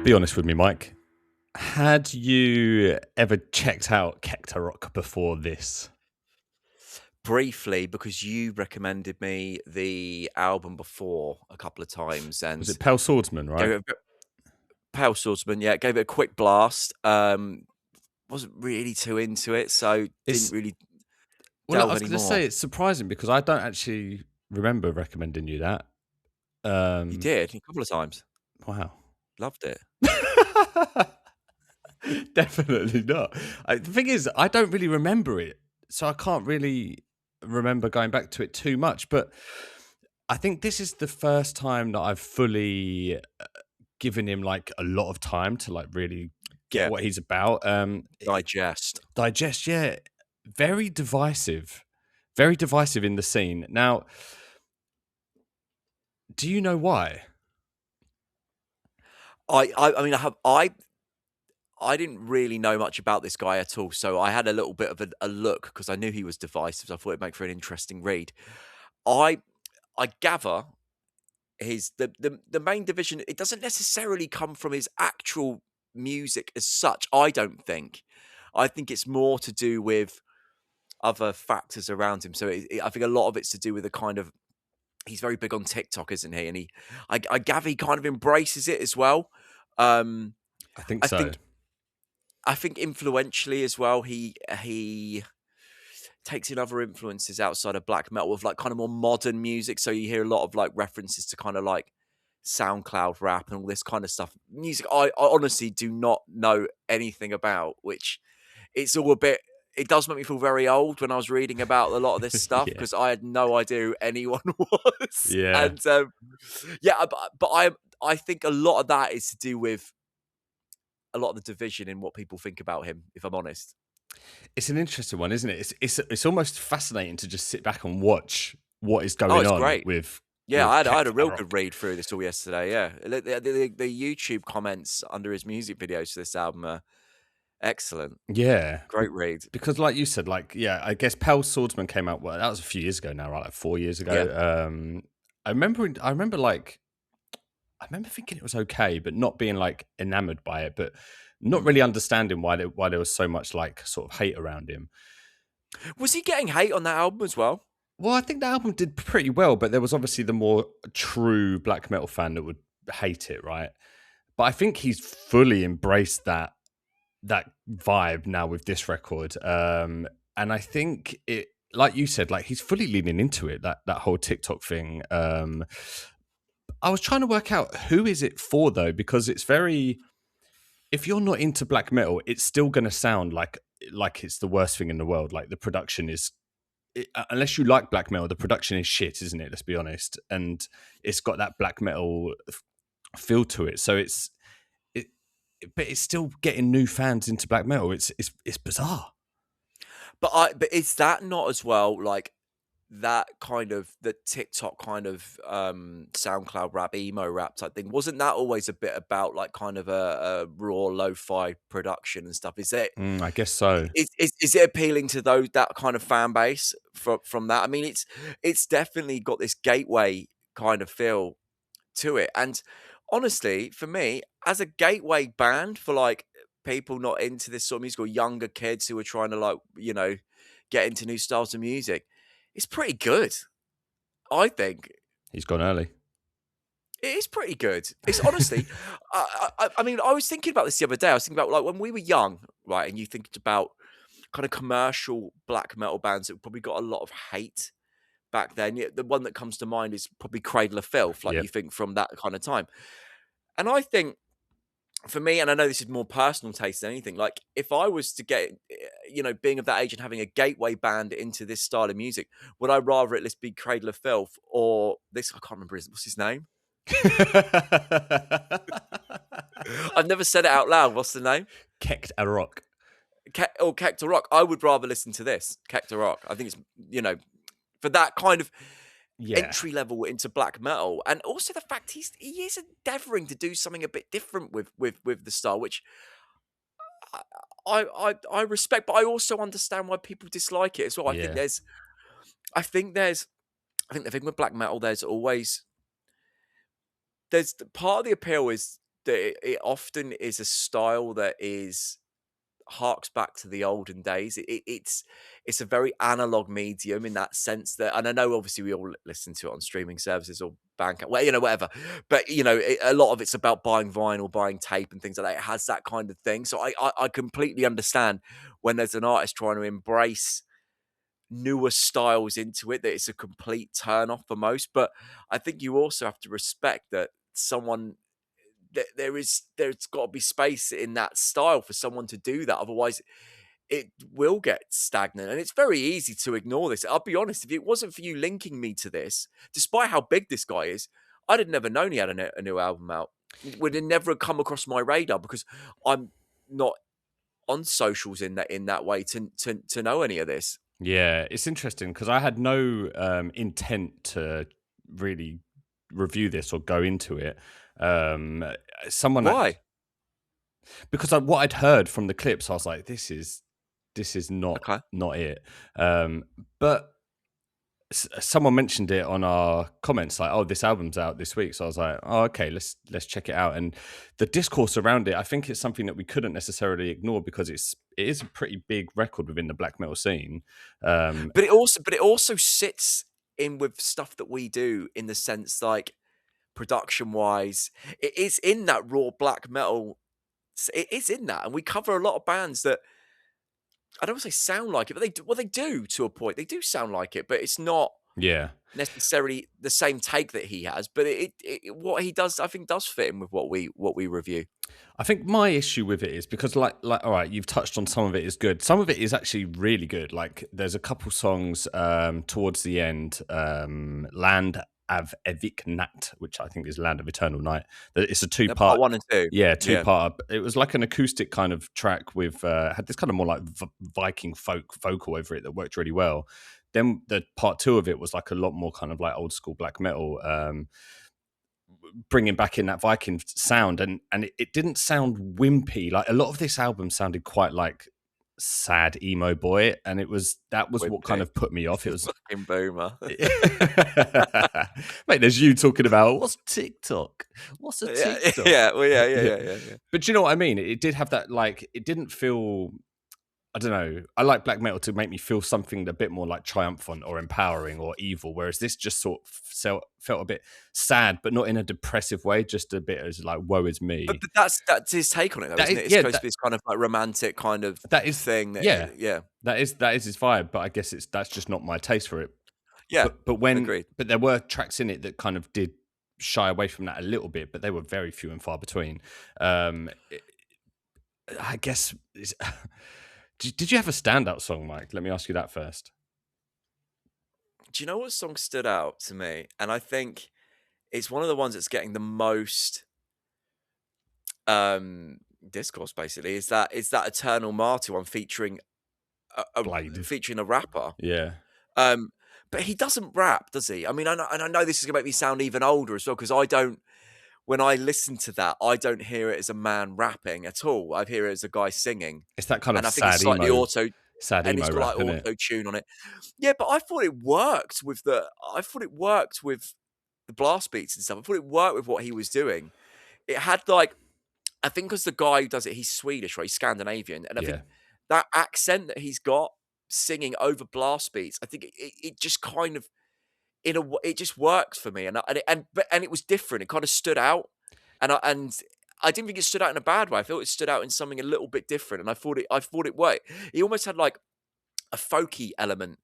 Be honest with me, Mike. Had you ever checked out Këkht Aräkh before this? Briefly, because you recommended me the album before a couple of times Was and it Pale Swordsman, gave right? it a Pale Swordsman, yeah, gave it a quick blast. Wasn't really too into it, so didn't It's really well, I delve was going to say anymore. it's surprising because I don't actually remember recommending you that. You Um, did a couple of times. wow. Loved it. Definitely not. The thing is, I don't really remember it, so I can't really remember going back to it too much. But I think this is the first time that I've fully given him like a lot of time to like really get Yeah, what he's about. digest. Digest, yeah, very divisive in the scene. Now, do you know why? I mean, I didn't really know much about this guy at all, so I had a little bit of a look because I knew he was divisive. So I thought it'd make for an interesting read. I I gather the main division, it doesn't necessarily come from his actual music as such, I don't think. I think it's more to do with other factors around him. So I think a lot of it's to do with the kind of he's very big on TikTok, isn't he? And I gather he kind of embraces it as well. Um, I think I so. think I think influentially as well, he takes in other influences outside of black metal with like kind of more modern music. So you hear a lot of like references to kind of like SoundCloud rap and all this kind of stuff. Music I honestly do not know anything about, which it's all a bit it does make me feel very old when I was reading about a lot of this stuff Yeah, because I had no idea who anyone was. yeah. And yeah, but I think a lot of that is to do with a lot of the division in what people think about him, if I'm honest. It's an interesting one, isn't it? It's almost fascinating to just sit back and watch what is Oh, going it's on great. with Yeah, I had Këkht a real good Aräkh. read through this all yesterday. Yeah, the YouTube comments under his music videos for this album are excellent. Yeah, Great read. because like you said, like yeah, I guess Pale Swordsman came out. Well, that was a few years ago now, right? Like 4 years Yeah. ago. I remember thinking it was okay, but not being like enamored by it, but not Mm. really understanding why there was so much like sort of hate around him. Was he getting hate on that album as well? Well, I think the album did pretty well, but there was obviously the more true black metal fan that would hate it, right? But I think he's fully embraced that vibe now with this record. And I think it, like you said, like he's fully leaning into it, that whole TikTok thing. I was trying to work out who is it for though, because it's very, if you're not into black metal, it's still going to sound like it's the worst thing in the world. Like the production is, unless you like black metal, the production is shit, isn't it? Let's be honest. And it's got that black metal feel to it. So it, but it's still getting new fans into black metal. It's bizarre. But is that not as well like that kind of the TikTok kind of SoundCloud rap, emo rap type thing? Wasn't that always a bit about like kind of a raw lo-fi production and stuff? I guess so. Is it appealing to those that kind of fan base from that? I mean, it's definitely got this gateway kind of feel to it. And honestly, for me, as a gateway band for like people not into this sort of music or younger kids who are trying to like, get into new styles of music, it's pretty good. I think He's gone early. it is pretty good. It's honestly, I mean, I was thinking about this the other day. I was thinking about like when we were young, right? And you think about kind of commercial black metal bands that probably got a lot of hate back then. Yeah, the one that comes to mind is probably Cradle of Filth, like you Yep. think from that kind of time. And I think for me, and I know this is more personal taste than anything, like if I was to get, being of that age and having a gateway band into this style of music, would I rather it be Cradle of Filth or this? I can't remember what's his name. I've never said it out loud. What's the name? Këkht Aräkh. Këkht Aräkh. I would rather listen to this, Këkht Aräkh. I think it's, for that kind of Yeah. entry level into black metal, and also the fact he is endeavoring to do something a bit different with the style, which I respect, but I also understand why people dislike it as well. Yeah. I think there's I think the thing with black metal, there's part of the appeal is that it often is a style that is harks back to the olden days. It's a very analog medium in that sense that, and I know obviously we all listen to it on streaming services or Bandcamp, well, whatever. But a lot of it's about buying vinyl, buying tape, and things like that. It has that kind of thing. So I completely understand when there's an artist trying to embrace newer styles into it, that it's a complete turn off for most. But I think you also have to respect that there's got to be space in that style for someone to do that. Otherwise, it will get stagnant, and it's very easy to ignore this. I'll be honest, if it wasn't for you linking me to this, despite how big this guy is, I'd have never known he had a new album out. It would have never come across my radar because I'm not on socials in that way to know any of this. Yeah, it's interesting because I had no intent to really review this or go into it. Um, someone Why? because what I'd heard from the clips, I was like, this is not Okay. it. But someone mentioned it on our comments, like, "Oh, this album's out this week." So I was like, "Oh, okay, let's check it out." And the discourse around it, I think it's something that we couldn't necessarily ignore because it is a pretty big record within the black metal scene. But it also sits in with stuff that we do in the sense like production wise, it is in that raw black metal. It is in that, and we cover a lot of bands that I don't want to say sound like it, but they do to a point. They do sound like it, but it's not Yeah, necessarily the same take that he has. But what he does, I think, does fit in with what we review. I think my issue with it is because, like, all right, you've touched on some of it is good. Some of it is actually really good. Like, there's a couple songs towards the end, Land av Evik Nat, which I think is Land of Eternal Night. It's a Part two-part. 1 and 2. Yeah, Yeah. two-part. It was like an acoustic kind of track with had this kind of more like Viking folk vocal over it that worked really well. Then the part 2 of it was like a lot more kind of like old school black metal. Bringing back in that Viking sound, and it didn't sound wimpy. Like, a lot of this album sounded quite like sad emo boy, and that was what kind of put me off. It was Fucking boomer. mate, there's you talking about what's TikTok, what's a TikTok. Yeah, well, yeah. But you know what I mean, it did have that, like, it didn't feel, I don't know. I like black metal to make me feel something a bit more like triumphant or empowering or evil, whereas this just sort of felt a bit sad, but not in a depressive way, just a bit as like, woe is me. But that's his take on it, though, That isn't is- it? It's yeah, supposed to be this kind of like romantic kind of That is thing. yeah. That is his vibe, but I guess that's just not my taste for it. Yeah. But Agreed. but there were tracks in it that kind of did shy away from that a little bit, but they were very few and far between. I guess. Did you have a standout song, Mike? Let me ask you that first. Do you know what song stood out to me? And I think it's one of the ones that's getting the most discourse. Basically, is that Eternal Martyr one featuring Blade. featuring a rapper. Yeah. But he doesn't rap, does he? I mean, I know this is gonna make me sound even older as well, because I don't. When I listen to that, I don't hear it as a man rapping at all. I hear it as a guy singing. It's that kind of And I think sad it's slightly emo, auto, sad and emo it's got rap, like innit? auto tune on it. Yeah, but I thought it worked with the blast beats and stuff. I thought it worked with what he was doing. It had like, I think because the guy who does it, he's Swedish, right? He's Scandinavian, and I think that accent that he's got singing over blast beats, I think it just kind of it just works for me, and it was different. It kind of stood out, and I didn't think it stood out in a bad way. I felt it stood out in something a little bit different, and I thought it worked. He almost had like a folky element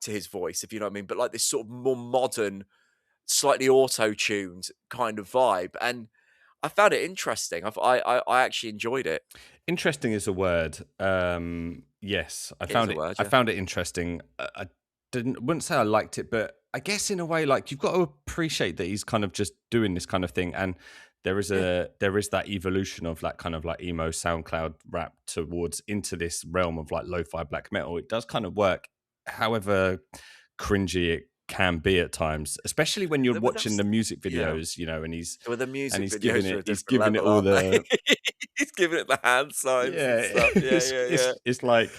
to his voice, if you know what I mean, but like this sort of more modern, slightly auto-tuned kind of vibe, and I found it interesting. I actually enjoyed it. Interesting is a word. Yes, I It found is a it. word, I yeah. found it interesting. I wouldn't say I liked it, but I guess in a way, like, you've got to appreciate that he's kind of just doing this kind of thing, and there is that evolution of that kind of like emo SoundCloud rap towards into this realm of like lo-fi black metal. It does kind of work, however cringy it can be at times, especially when you're But watching the music yeah. videos, and he's Well, the music he's videos giving are a it, he's different giving it level, all aren't the they? He's giving it the hand signs and stuff. Yeah. it's like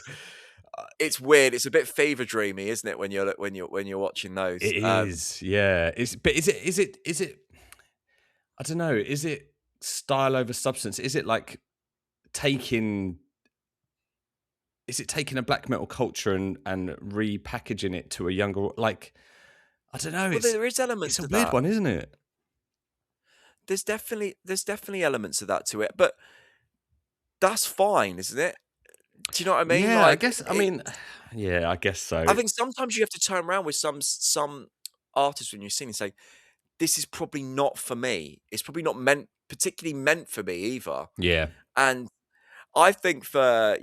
It's weird. It's a bit fever dreamy, isn't it? When you're watching those. it is, yeah. Is it? I don't know. Is it? style over substance? Is it like taking? Is it taking a black metal culture and repackaging it to a younger? Like, I don't know. Well, there is It's elements a of weird that. one, isn't it? There's definitely elements of that to it, but that's fine, isn't it? Do you know what I mean? Yeah, I Like, guess. I mean, yeah, I guess I so. think sometimes you have to turn around with some artists when you're singing and say, "This is probably not for me. It's probably not particularly meant for me either." Yeah, And I think for,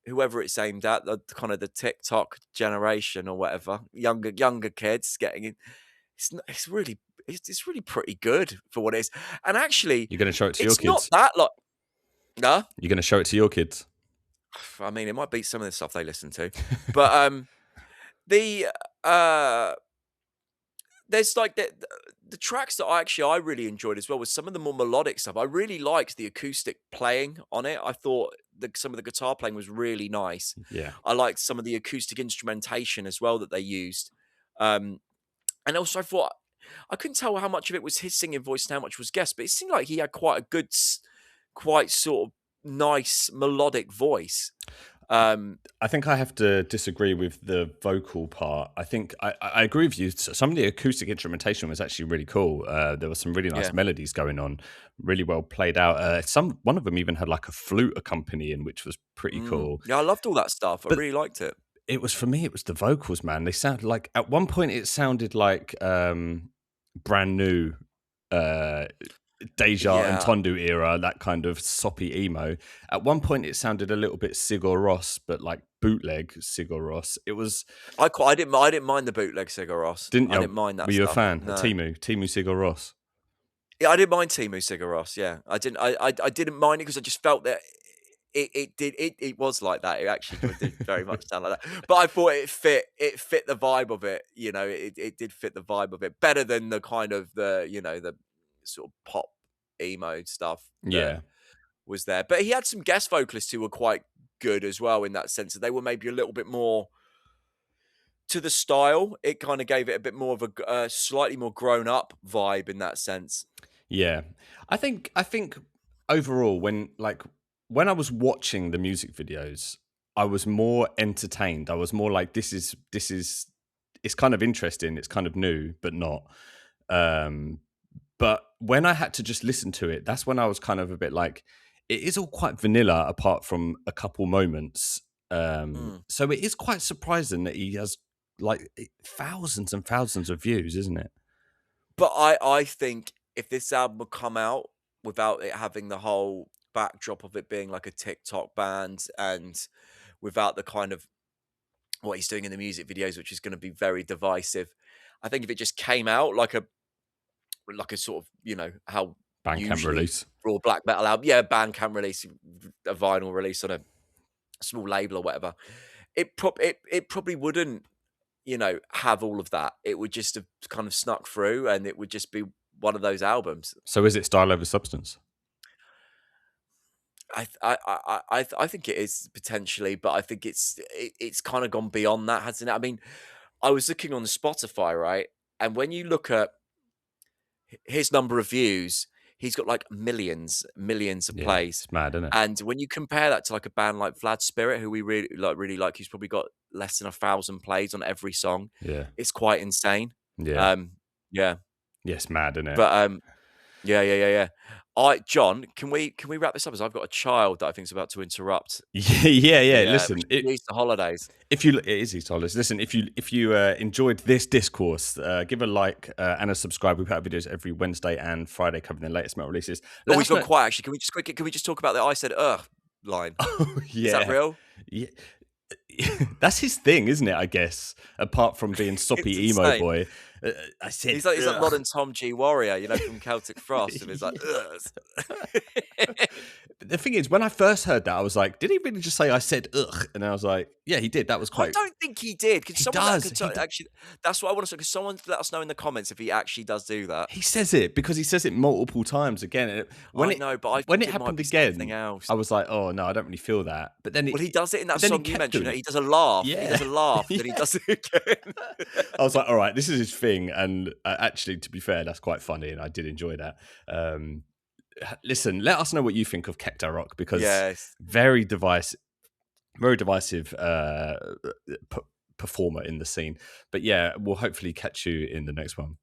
whoever it's aimed at, the kind of the TikTok generation or whatever, younger kids getting in, it's really it's really pretty good for what it is. And actually, you're going to show it to your it's not kids. that like no, You're going to show it to your kids. I mean, it might beat some of the stuff they listen to, but the uh there's like the tracks that I really enjoyed as well was some of the more melodic stuff. I really liked the acoustic playing on it. I thought some of the guitar playing was really nice. Yeah. I liked some of the acoustic instrumentation as well that they used. Um, and also I thought I couldn't tell how much of it was his singing voice and how much was guest, but it seemed like he had quite a good, quite sort of nice melodic voice. I think I have to disagree with the vocal part. I think I agree with you. Some of the acoustic instrumentation was actually really cool. There were some really nice Yeah. melodies going on, really well played out. One of them even had like a flute accompanying, which was pretty cool. Yeah, I loved all that stuff. I But really liked it. it was for me, it was the vocals, man. They sounded like at one point it sounded like brand new Deja and Yeah. Tondu era, that kind of soppy emo. At one point, it sounded a little bit Sigur Rós, but like bootleg Sigur Rós. It was I didn't mind the bootleg Sigur Rós. didn't I you? didn't mind Were that you a stuff. fan of No. Timu Sigur Rós? Yeah, I didn't mind Timu Sigur Rós, yeah. I didn't mind it because I just felt that it was like that. It actually did very much sound like that. But I thought it fit the vibe of it, it did fit the vibe of it better than the kind of the sort of pop emo stuff that Yeah, was there. But he had some guest vocalists who were quite good as well in that sense that they were maybe a little bit more to the style. It kind of gave it a bit more of a slightly more grown up vibe in that sense. yeah. I think overall, when I was watching the music videos, I was more entertained. I was more like, this is it's kind of interesting. It's kind of new, but not. Um, But when I had to just listen to it, that's when I was kind of a bit like, it is all quite vanilla apart from a couple moments. Mm. So it is quite surprising that he has like thousands and thousands of views, isn't it? But I think if this album would come out without it having the whole backdrop of it being like a TikTok band and without the kind of what he's doing in the music videos, which is going to be very divisive, I think if it just came out like a sort of how Bandcamp usually release. raw black metal album, yeah, Bandcamp release a vinyl release on a small label or whatever, it probably wouldn't have all of that. It would just have kind of snuck through, and it would just be one of those albums. So is it style over substance? I think it is potentially, but I think it's kind of gone beyond that, hasn't it? I mean, I was looking on Spotify, right, and when you look at his number of views, he's got like millions of Yeah, plays. it's mad, isn't it? And when you compare that to like a band like Vlad Spirit, who we really like, who's probably got less than 1,000 plays on every song, Yeah, it's quite insane. yeah, Um, yeah, yeah, it's mad, isn't it? but yeah. John, can we wrap this up? As I've got a child that I think is about to interrupt Yeah. the Listen, Easter holidays. if you it is East Holidays. Listen, if you enjoyed this discourse, give a like and a subscribe. We put out videos every Wednesday and Friday covering the latest metal releases. Oh, Let he's us gone know. quiet. Actually, can we just talk about the "I said ugh" line? Oh Is that yeah, real? yeah. That's his thing, isn't it? I guess. Apart from being It's soppy emo insane. boy, I said. He's like Rod "Ugh." and Tom G Warrior, from Celtic Frost, and he's like, ugh. The thing is, when I first heard that, I was like, "Did he really just say I said ugh?" And I was like, "Yeah, he did. That was I quite." don't think he did. Could He someone does. actually? That's what I want to say. Could someone let us know in the comments if he actually does do that? He says it because he says it multiple times again. And I know, but I when think it it might happened be something again, else. I was like, "Oh no, I don't really feel that." But then Well, he does it in that then he song you kept mentioned. doing it. He does a laugh. He Yeah. does a laugh, then he does it again. I was like, "All right, this is his thing." And actually, to be fair, that's quite funny, and I did enjoy that. listen, let us know what you think of Këkht Aräkh, because Yes. very divisive performer in the scene. But yeah, we'll hopefully catch you in the next one.